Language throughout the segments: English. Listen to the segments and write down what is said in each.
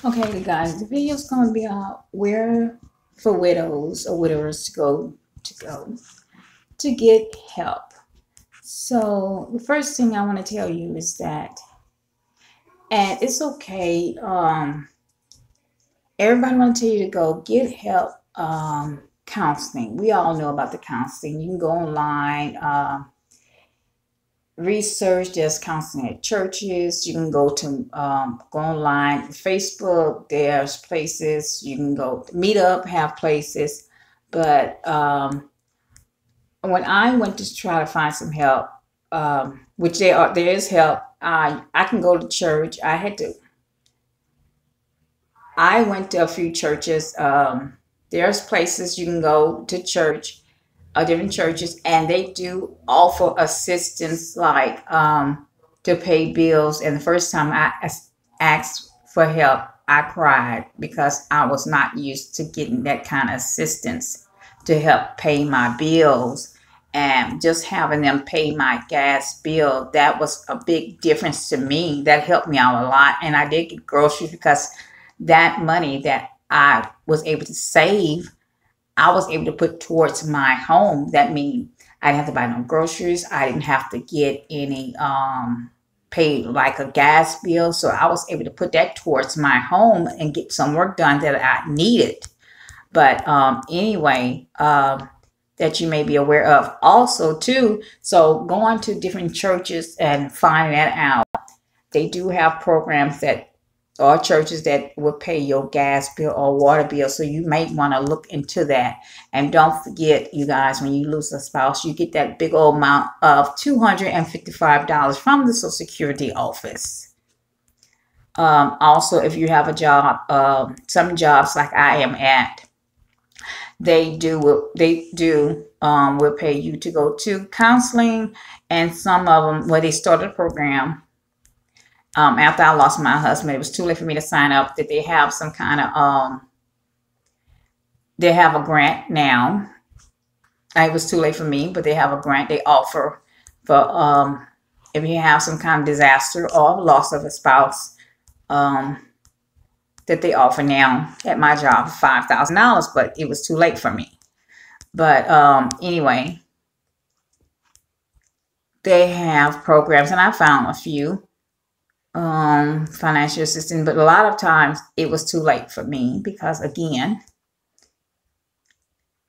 Okay, guys, the video is going to be where for widows or widowers to go to get help. So the first thing I want to tell you is that, and it's okay. Everybody want to tell you to go get help. Counseling. We all know about the counseling. You can go online. Research. There's counseling at churches. You can go online, Facebook. There's places you can go meet up, have places. But when I went to try to find some help, which there is help. I can go to church. I went to a few churches. There's places you can go to church, different churches, and they do offer assistance like to pay bills. And the first time asked for help, I cried because I was not used to getting that kind of assistance to help pay my bills. And just having them pay my gas bill, that was a big difference to me. That helped me out a lot. And I did get groceries because that money that I was able to save, I was able to put towards my home. That means I didn't have to buy no groceries. I didn't have to get any pay like a gas bill. So I was able to put that towards my home and get some work done that I needed. But anyway, that you may be aware of also too. So going to different churches and finding that out. They do have programs that or churches that will pay your gas bill or water bill. So you may want to look into that. And don't forget, you guys, when you lose a spouse, you get that big old amount of $255 from the Social Security office. Also, if you have a job, some jobs like I am at, they do will pay you to go to counseling, and some of them where they started a program. After I lost my husband, it was too late for me to sign up. That they have some kind of they have a grant now. It was too late for me, but they have a grant they offer for if you have some kind of disaster or loss of a spouse, um, that they offer now at my job, $5,000. But it was too late for me. But anyway, they have programs, and I found a few financial assistance, but a lot of times it was too late for me because again,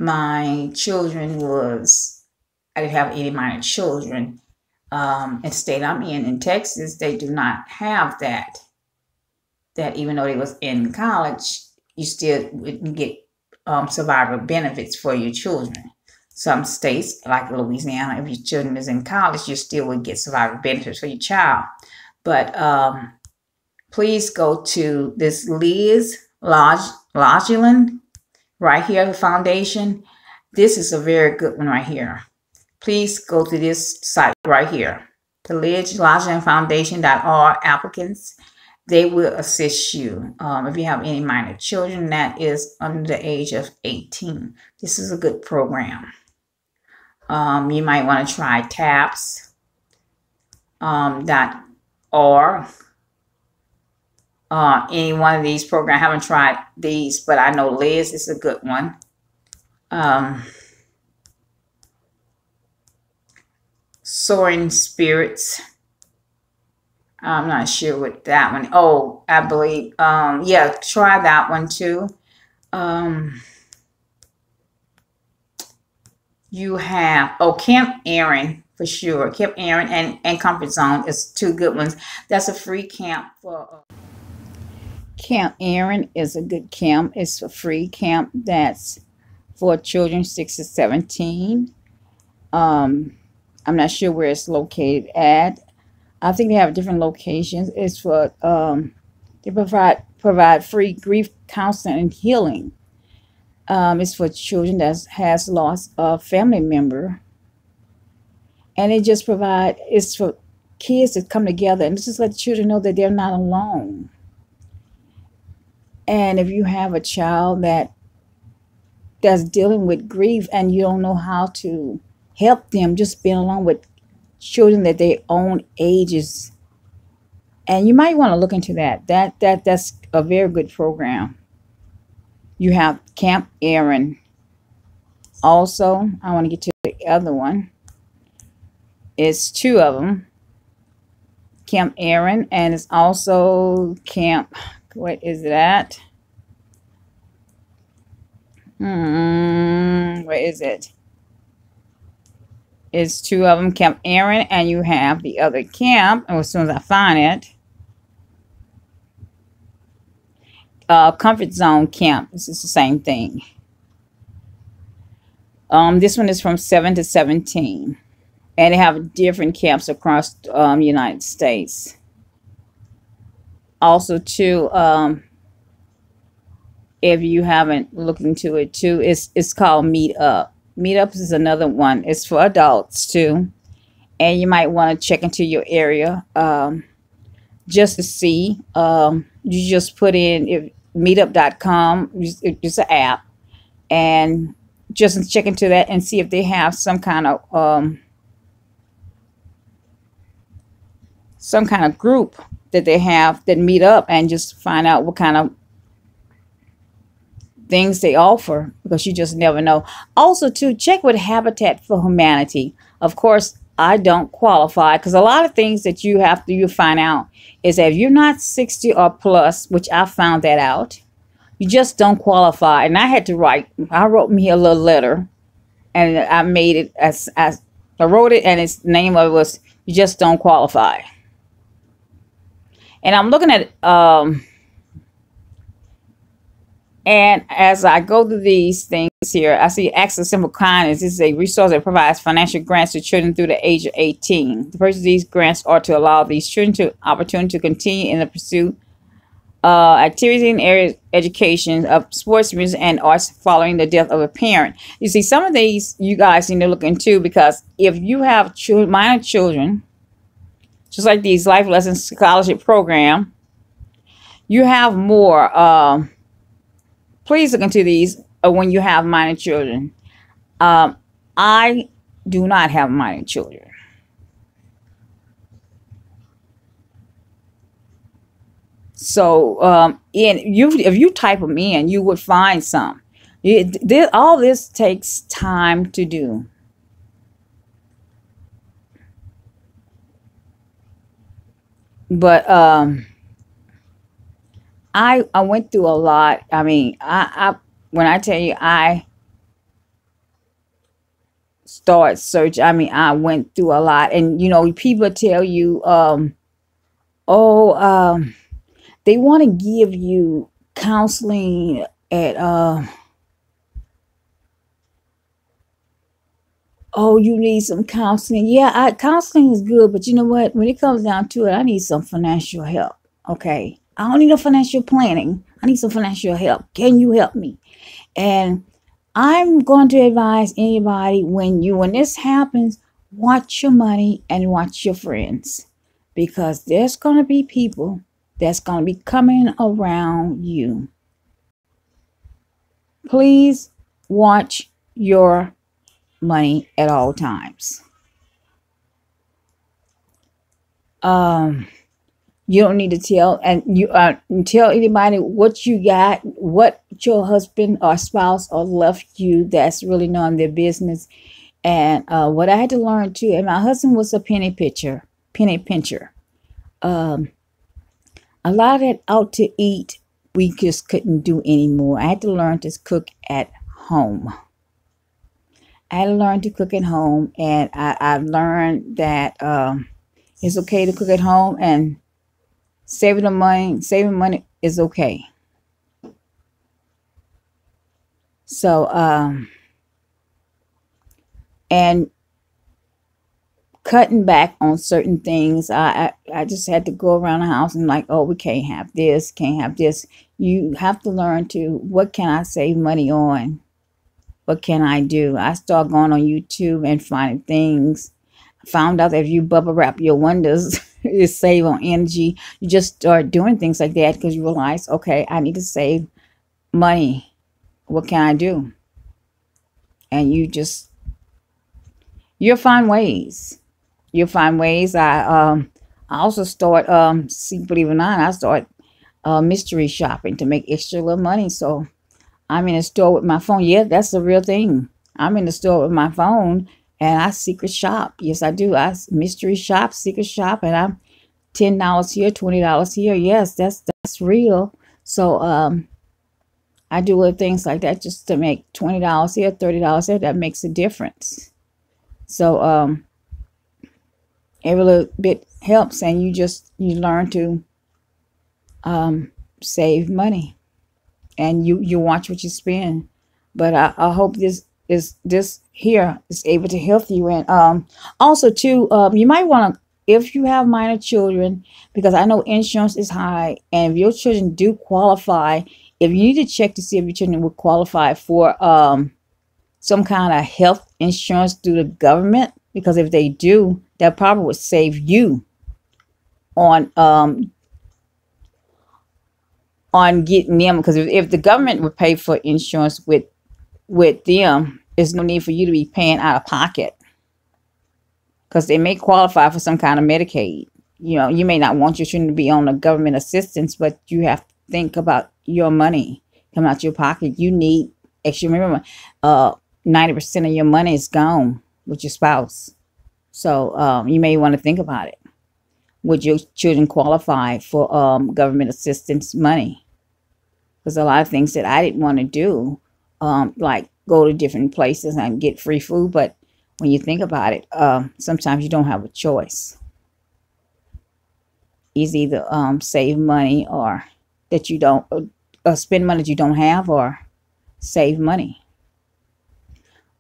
my children was I didn't have any minor children. In the state I'm in Texas, they do not have that even though they was in college, you still wouldn't get survivor benefits for your children. Some states like Louisiana, if your children is in college, you still would get survivor benefits for your child. But please go to this Liz Lodgeland right here, the foundation. This is a very good one right here. Please go to this site right here, the Liz Lodgeland Foundation.org. Applicants, they will assist you. If you have any minor children that is under the age of 18, this is a good program. You might want to try TAPS. Or any one of these programs. I haven't tried these, but I know Liz is a good one. Soaring Spirits. I'm not sure what that one. Oh, I believe. Yeah, try that one too. You have Camp Aaron for sure. Camp Aaron and Comfort Zone is two good ones. That's a free camp for. Camp Aaron is a good camp. It's a free camp that's for children 6 to 17. I'm not sure where it's located at. I think they have different locations. It's for they provide free grief counseling and healing. It's for children that has lost a family member, and it's for kids to come together and just let the children know that they're not alone. And if you have a child that's dealing with grief and you don't know how to help them, just being along with children that their own ages And you might want to look into that. That's a very good program. You have Camp Aaron. Also, I want to get to the other one. It's two of them. Camp Aaron, and it's also Camp, what is that? Where is it? It's two of them, Camp Aaron, and you have the other camp. And as soon as I find it, Comfort Zone Camp. This is the same thing. This one is from 7 to 17, and they have different camps across the United States. Also, too, if you haven't looked into it, too, it's called Meet Up. Meetups is another one. It's for adults too, and you might want to check into your area just to see. You just put in if meetup.com. It's an app, and just check into that and see if they have some kind of group that they have that meet up, and just find out what kind of things they offer, because you just never know. Also, to check with Habitat for Humanity. Of course, I don't qualify, because a lot of things that you find out is that if you're not 60 or plus, which I found that out, you just don't qualify. And I wrote me a little letter, and I made it as I wrote it, and its name of it was "You Just Don't Qualify." And I'm looking at and as I go through these things here, I see Acts of Simple Kindness. This is a resource that provides financial grants to children through the age of 18. The purpose of these grants are to allow these children to opportunity to continue in the pursuit activities in areas education of sports, music, and arts following the death of a parent. You see, some of these you guys need to look into, because if you have minor children, just like these Life Lessons Scholarship Program, you have more. Please look into these when you have minor children. I do not have minor children. So if you type them in, you would find some. All this takes time to do. But I went through a lot. I mean, I when I tell you I start search, I mean, I went through a lot. And people tell you oh, they want to give you counseling at oh, you need some counseling. Yeah, counseling is good, but you know what? When it comes down to it, I need some financial help. Okay. I don't need no financial planning. I need some financial help. Can you help me? And I'm going to advise anybody, when this happens, watch your money and watch your friends, because there's going to be people that's going to be coming around you. Please watch your money at all times. You don't need to tell anybody what you got, what your husband or spouse or left you. That's really none of their business. And what I had to learn too, and my husband was a penny pincher. A lot of that out to eat, we just couldn't do anymore. I had to learn to cook at home. And I've learned that it's okay to cook at home, and saving money is okay. So and cutting back on certain things. I just had to go around the house and like, oh, we can't have this, can't have this. You have to learn to, what can I save money on? What can I do? I start going on YouTube and finding things. I found out that if you bubble wrap your windows, you save on energy. You just start doing things like that because you realize, okay, I need to save money. What can I do? And you'll find ways. You'll find ways. I'm I also start, see, believe it or not, I start mystery shopping to make extra little money. So I'm in the store with my phone. Yeah, that's the real thing. I'm in the store with my phone and I secret shop. Yes, I do. I mystery shop, secret shop, and I'm $10 here, $20 here. Yes, that's real. So I do little things like that just to make $20 here, $30 there. That makes a difference. So every little bit helps, and you learn to save money, and you watch what you spend. But I hope this here is able to help you. And also too, you might want to, if you have minor children, because I know insurance is high, and if your children do qualify, if you need to check to see if your children would qualify for some kind of health insurance through the government, because if they do, that probably would save you on getting them. Because if the government would pay for insurance with them, there's no need for you to be paying out of pocket, because they may qualify for some kind of Medicaid. You know, you may not want your children to be on the government assistance, but you have to think about your money coming out your pocket. You need extra. Remember, 90% of your money is gone with your spouse. So you may want to think about it. Would your children qualify for government assistance money? Because a lot of things that I didn't want to do, like go to different places and get free food. But when you think about it, sometimes you don't have a choice. It's either save money, or that you don't spend money that you don't have, or save money.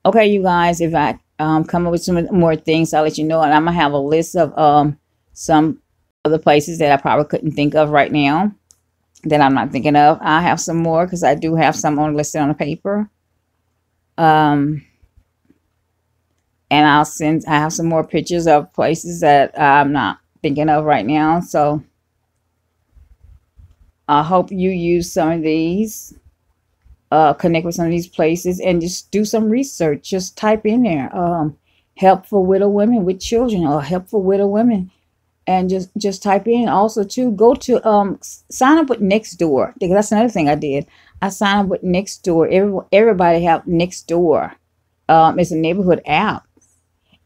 Okay, you guys, if I come up with some more things, I'll let you know. And I'm going to have a list of some other places that I probably couldn't think of right now that I'm not thinking of. I have some more, because I do have some listed on the paper. And I have some more pictures of places that I'm not thinking of right now. So I hope you use some of these. Connect with some of these places and just do some research. Just type in there help for widow women with children, or help for widow women, and just type in. Also too, go to sign up with Nextdoor, because that's another thing I did. I signed up with Nextdoor. Everybody have Nextdoor. It's a neighborhood app,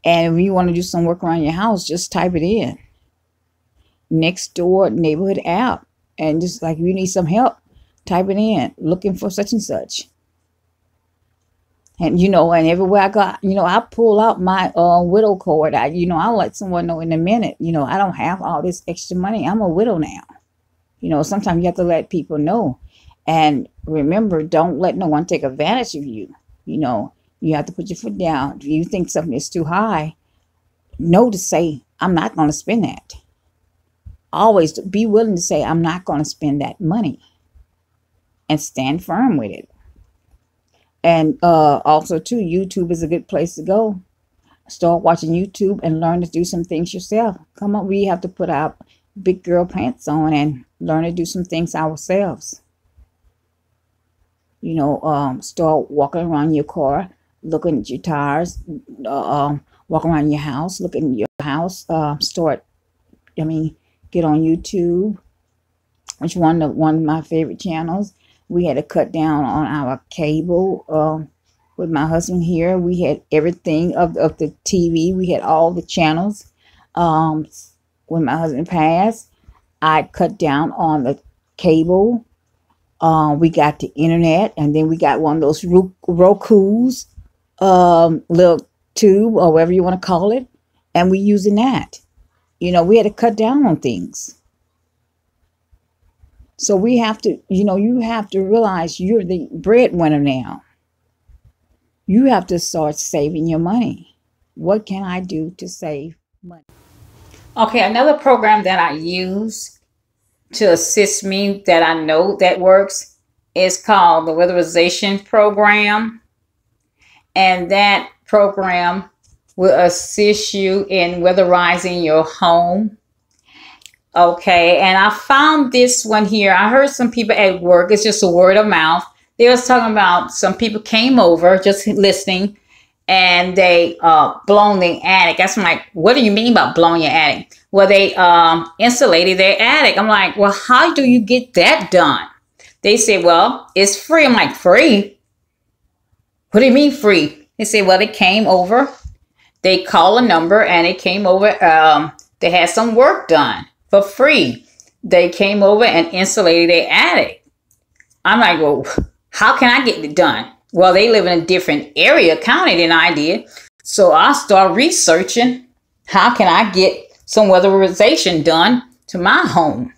and if you want to do some work around your house, just type it in, Nextdoor neighborhood app, and just like, if you need some help, type it in, looking for such and such. And, and everywhere I got, I pull out my widow card. I'll let someone know in a minute, I don't have all this extra money. I'm a widow now. Sometimes you have to let people know. And remember, don't let no one take advantage of you. You have to put your foot down. If you think something is too high, know to say, I'm not going to spend that. Always be willing to say, I'm not going to spend that money. And stand firm with it. And also too, YouTube is a good place to go. Start watching YouTube and learn to do some things yourself. Come on, we have to put our big girl pants on and learn to do some things ourselves. Start walking around your car, looking at your tires, walk around your house, looking at your house. Get on YouTube, which one of my favorite channels. We had to cut down on our cable with my husband here. We had everything of the TV. We had all the channels. When my husband passed, I cut down on the cable. We got the internet, and then we got one of those Roku's, little tube, or whatever you want to call it, and we using that. We had to cut down on things. So we have to, you have to realize you're the breadwinner now. You have to start saving your money. What can I do to save money? Okay, another program that I use to assist me, that I know that works, is called the Weatherization Program. And that program will assist you in weatherizing your home. Okay, and I found this one here. I heard some people at work, it's just a word of mouth. They was talking about some people came over, just listening, and they blown the attic. That's like, what do you mean by blowing your attic? Well, Well, they insulated their attic. I'm like, well, how do you get that done? They said, well, it's free. I'm like, free? What do you mean free? They said, well, they came over. They called a number and they came over. They had some work done for free. They came over and insulated their attic. I'm like, well, how can I get it done? Well, they live in a different area, county than I did. So I start researching how can I get some weatherization done to my home.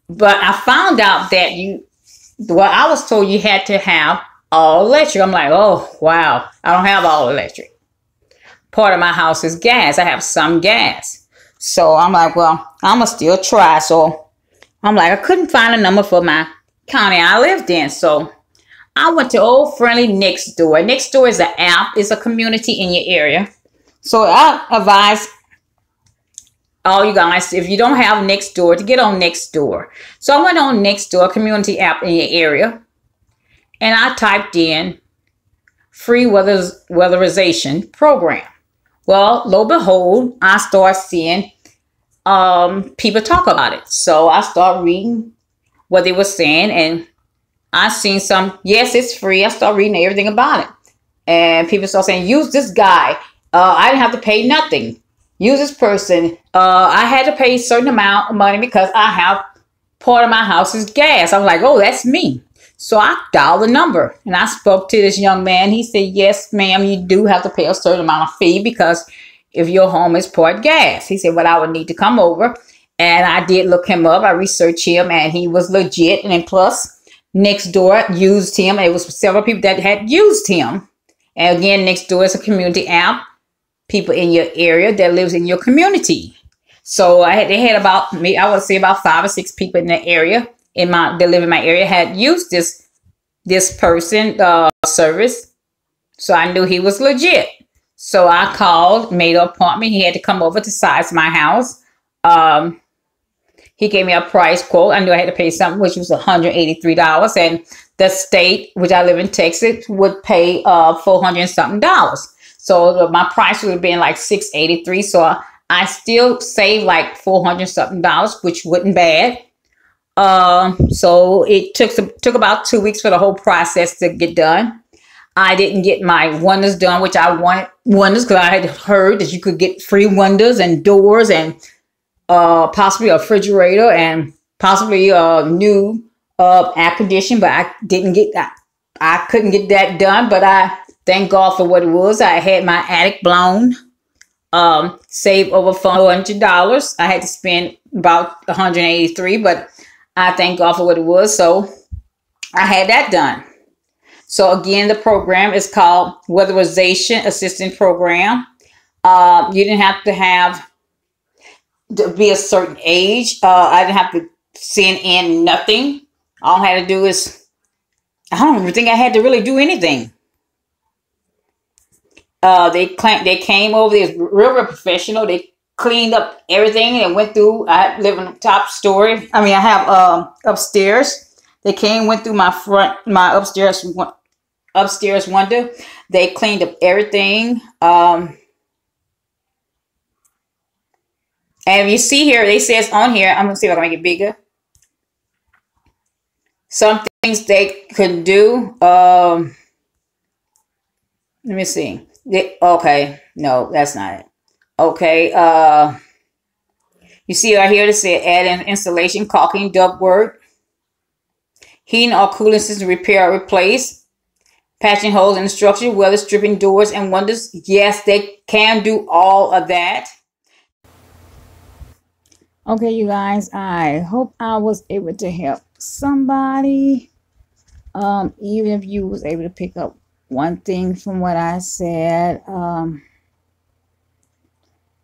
But I found out that I was told you had to have all electric. I'm like, oh, wow, I don't have all electric. Part of my house is gas. I have some gas. So I'm like, well, I'm going to still try. So I'm like, I couldn't find a number for my county I lived in. So I went to Old Friendly Next Door. Next Door is an app. It's a community in your area. So I advise all you guys, if you don't have Next Door, to get on Next Door. So I went on Next Door, community app in your area, and I typed in free weatherization program. Well, lo and behold, I start seeing people talk about it. So I start reading what they were saying, and I seen some, yes, it's free. I start reading everything about it. And people start saying, use this guy. I didn't have to pay nothing. Use this person. I had to pay a certain amount of money because I have part of my house is gas. I was like, oh, that's me. So I dialed the number and I spoke to this young man. He said, yes, ma'am, you do have to pay a certain amount of fee because if your home is part gas. He said, well, I would need to come over. And I did look him up. I researched him and he was legit. And then plus, Next Door used him. It was several people that had used him. And again, Next Door is a community app. People in your area that lives in your community. So they had about, I would say about 5 or 6 people in the area that live in my area had used this person service. So I knew he was legit. So I called, made an appointment. He had to come over to size my house. He gave me a price quote. I knew I had to pay something, which was $183. And the state, which I live in Texas, would pay $400 and something. So my price would have been like $683. So I still saved like $400 something, which wasn't bad. So it took about 2 weeks for the whole process to get done. I didn't get my windows done, which I wanted windows because I had heard that you could get free windows and doors and possibly a refrigerator and possibly a new air conditioning, but I didn't get that. I couldn't get that done, but I thank God for what it was. I had my attic blown, saved over $400. I had to spend about $183, but I thank God for what it was. So I had that done. So again, the program is called Weatherization Assistance Program. You didn't have to be a certain age. I didn't have to send in nothing. All I had to do is, I don't even think I had to really do anything. They came over. They was real professional. They cleaned up everything and went through. I live in the top story. I mean, I have upstairs. They went through my upstairs window. They cleaned up everything. And you see here, they says on here, I'm gonna see if I can make it bigger. Some things they could do. Let me see. Okay, no, that's not it. Okay, you see right here, they say add in installation, caulking, ductwork, heating or cooling system repair or replace, patching holes in the structure, weather stripping doors and windows. Yes, they can do all of that. Okay, you guys, I hope I was able to help somebody. Even if you was able to pick up one thing from what I said,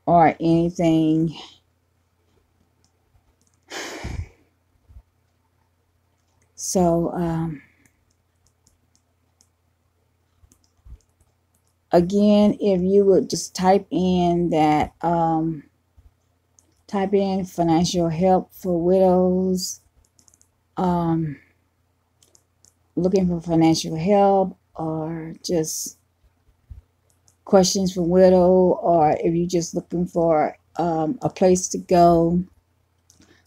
or anything. So, again, if you would just type in that, type in financial help for widows, looking for financial help, or just questions for widow, or if you're just looking for a place to go.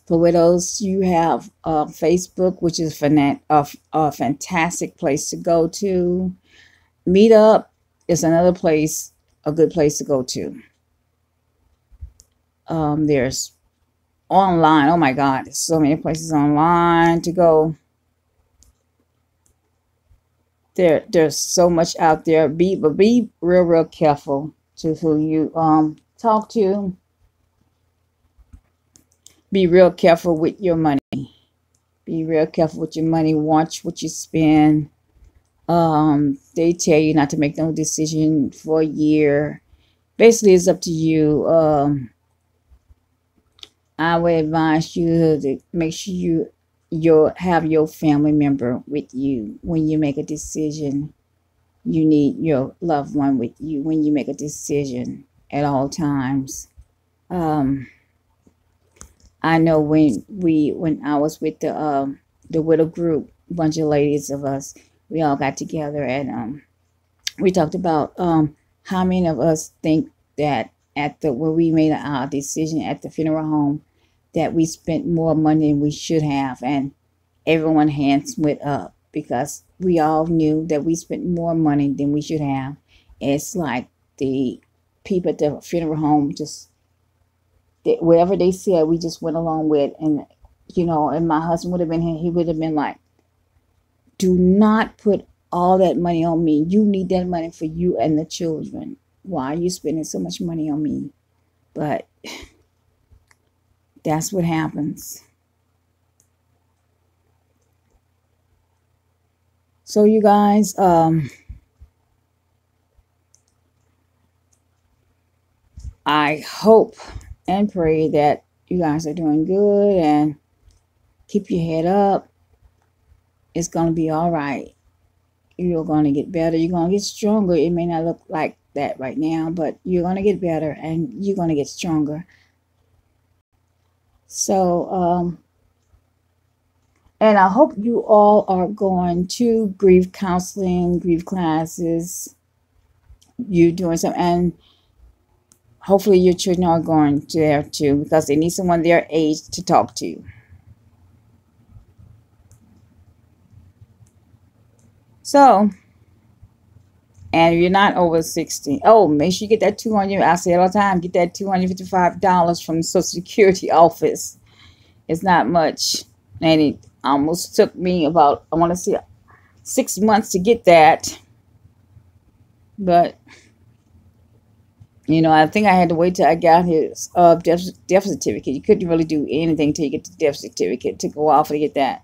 For widows, you have Facebook, which is a fantastic place to go to. Meetup is another place, a good place to go to. There's online. Oh my God, there's so many places online to go. There's so much out there. But be real careful to who you talk to. Be real careful with your money. Be real careful with your money. Watch what you spend. They tell you not to make no decision for a year. Basically, it's up to you. I would advise you to make sure you have your family member with you when you make a decision. You need your loved one with you when you make a decision at all times. Um, I know when I was with the widow group, a bunch of ladies of us, we all got together and we talked about how many of us think that when we made our decision at the funeral home that we spent more money than we should have, and everyone hands went up because we all knew that we spent more money than we should have. It's like the people at the funeral home just whatever they said, we just went along with, and and my husband would have been here. He would have been like, "Do not put all that money on me. You need that money for you and the children. Why are you spending so much money on me?" But that's what happens. So you guys, I hope and pray that you guys are doing good and keep your head up. It's going to be all right. You're going to get better. You're going to get stronger. It may not look like that right now, but you're going to get better and you're going to get stronger. So, and I hope you all are going to grief counseling, grief classes. You're doing some, and hopefully your children are going there too because they need someone their age to talk to. So, and if you're not over 60, oh, make sure you get that 200. I say it all the time, get that $255 from the Social Security office. It's not much, and it almost took me about, I want to say, 6 months to get that. But I think I had to wait till I got his death certificate. You couldn't really do anything till you get the death certificate. It took a while for to get that.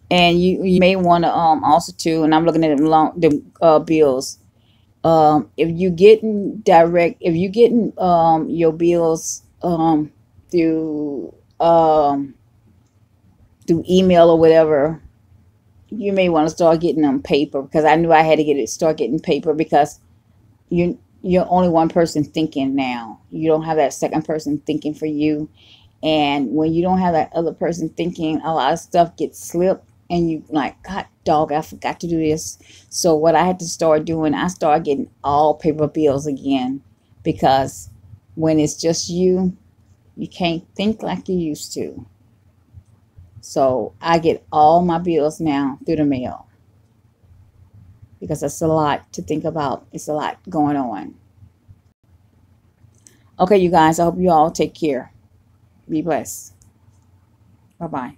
And you may want to also too, and I'm looking at the bills. If you getting your bills through through email or whatever, you may want to start getting them paper, because I knew I had to start getting paper because you're only one person thinking now. You don't have that second person thinking for you. And when you don't have that other person thinking, a lot of stuff gets slipped and you like, God dog, I forgot to do this. So what I had to start doing, I started getting all paper bills again, because when it's just you can't think like you used to. So I get all my bills now through the mail, because it's a lot to think about. It's a lot going on. Okay, you guys, I hope you all take care. Be blessed. Bye-bye.